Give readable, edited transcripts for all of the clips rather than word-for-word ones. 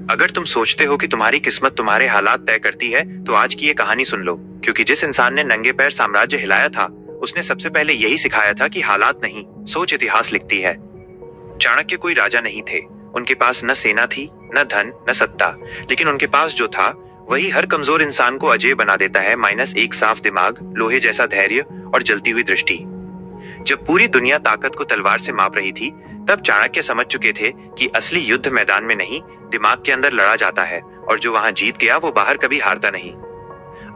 अगर तुम सोचते हो कि तुम्हारी किस्मत तुम्हारे हालात तय करती है, तो आज की ये कहानी सुन लो, क्योंकि जिस इंसान ने नंगे पैर साम्राज्य हिलाया था, उसने सबसे पहले यही सिखाया था कि हालात नहीं, सोच इतिहास लिखती है। चाणक्य कोई राजा नहीं थे। उनके पास न सेना थी, न धन, न सत्ता, लेकिन उनके पास जो था वही हर कमजोर इंसान को अजेय बना देता है। माइनस एक साफ दिमाग, लोहे जैसा धैर्य और जलती हुई दृष्टि। जब पूरी दुनिया ताकत को तलवार से माप रही थी, तब चाणक्य समझ चुके थे कि असली युद्ध मैदान में नहीं, दिमाग के अंदर लड़ा जाता है, और जो वहां जीत गया वो बाहर कभी हारता नहीं।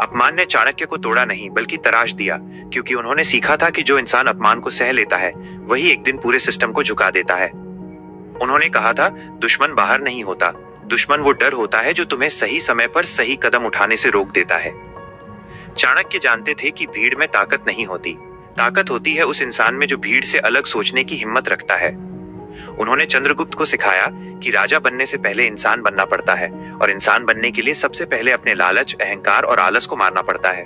अपमान ने चाणक्य को तोड़ा नहीं, बल्कि तराश दिया, क्योंकि उन्होंने सीखा था कि जो इंसान अपमान को सह लेता है, वही एक दिन पूरे सिस्टम को झुका देता है। उन्होंने कहा था, दुश्मन बाहर नहीं होता, दुश्मन वो डर होता है जो तुम्हें सही समय पर सही कदम उठाने से रोक देता है। चाणक्य जानते थे कि भीड़ में ताकत नहीं होती, ताकत होती है उस इंसान में जो भीड़ से अलग सोचने की हिम्मत रखता है। उन्होंने चंद्रगुप्त को सिखाया कि राजा बनने से पहले इंसान बनना पड़ता है, और इंसान बनने के लिए सबसे पहले अपने लालच, अहंकार और आलस को मारना पड़ता है।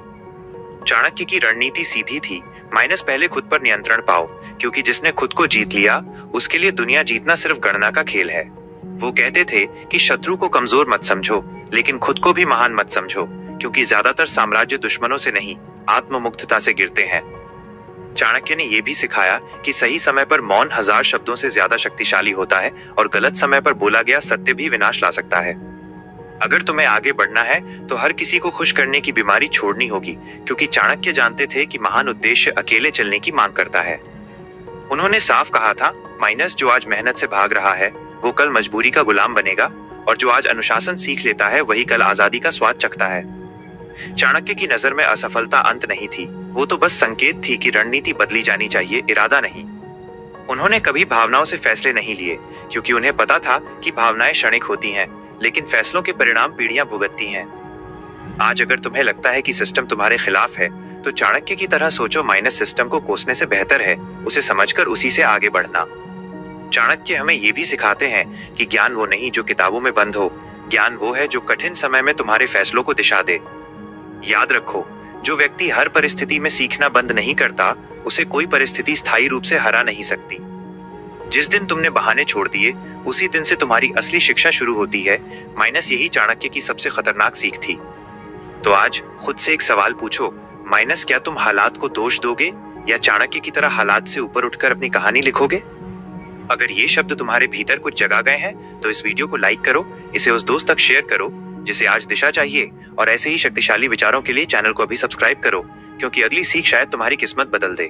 चाणक्य की रणनीति सीधी थी, माइनस पहले खुद पर नियंत्रण पाओ, क्योंकि जिसने खुद को जीत लिया, उसके लिए दुनिया जीतना सिर्फ गणना का खेल है। वो कहते थे कि शत्रु को कमजोर मत समझो, लेकिन खुद को भी महान मत समझो, क्योंकि ज्यादातर साम्राज्य दुश्मनों से नहीं, आत्ममुग्धता से गिरते हैं। चाणक्य ने यह भी सिखाया कि सही समय पर मौन 1000 शब्दों से ज्यादा शक्तिशाली होता है, और गलत समय पर बोला गया सत्य भी विनाश ला सकता है। अगर तुम्हें आगे बढ़ना है, तो हर किसी को खुश करने की बीमारी छोड़नी होगी, क्योंकि चाणक्य जानते थे कि महान उद्देश्य अकेले चलने की मांग करता है। उन्होंने साफ कहा था, माइनस जो आज मेहनत से भाग रहा है, वो कल मजबूरी का गुलाम बनेगा, और जो आज अनुशासन सीख लेता है, वही कल आजादी का स्वाद चखता है। चाणक्य की नजर में असफलता अंत नहीं थी, वो तो बस संकेत थी कि रणनीति बदली जानी चाहिए, इरादा नहीं। उन्होंने कभी भावनाओं से फैसले नहीं लिए, क्योंकि उन्हें पता था कि भावनाएं क्षणिक होती हैं, लेकिन फैसलों के परिणाम पीढ़ियां भुगतती हैं। आज अगर तुम्हें लगता है कि सिस्टम तुम्हारे खिलाफ है, तो चाणक्य की तरह सोचो, माइनस सिस्टम को कोसने से बेहतर है उसे समझकर उसी से आगे बढ़ना। चाणक्य हमें ये भी सिखाते हैं कि ज्ञान वो नहीं जो किताबों में बंद हो, ज्ञान वो है जो कठिन समय में तुम्हारे फैसलों को दिशा दे। याद रखो, जो व्यक्ति हर परिस्थिति में सीखना बंद नहीं करता, उसे कोई परिस्थिति स्थायी रूप से हरा नहीं सकती। जिस दिन तुमने बहाने छोड़ दिए, उसी दिन से तुम्हारी असली शिक्षा शुरू होती है। माइनस यही चाणक्य की सबसे खतरनाक सीख थी। तो आज खुद से एक सवाल पूछो, माइनस क्या तुम हालात को दोष दोगे, या चाणक्य की तरह हालात से ऊपर उठकर अपनी कहानी लिखोगे? अगर ये शब्द तुम्हारे भीतर कुछ जगा गए हैं, तो इस वीडियो को लाइक करो, इसे उस दोस्त तक शेयर करो जिसे आज दिशा चाहिए, और ऐसे ही शक्तिशाली विचारों के लिए चैनल को अभी सब्सक्राइब करो, क्योंकि अगली सीख शायद तुम्हारी किस्मत बदल दे।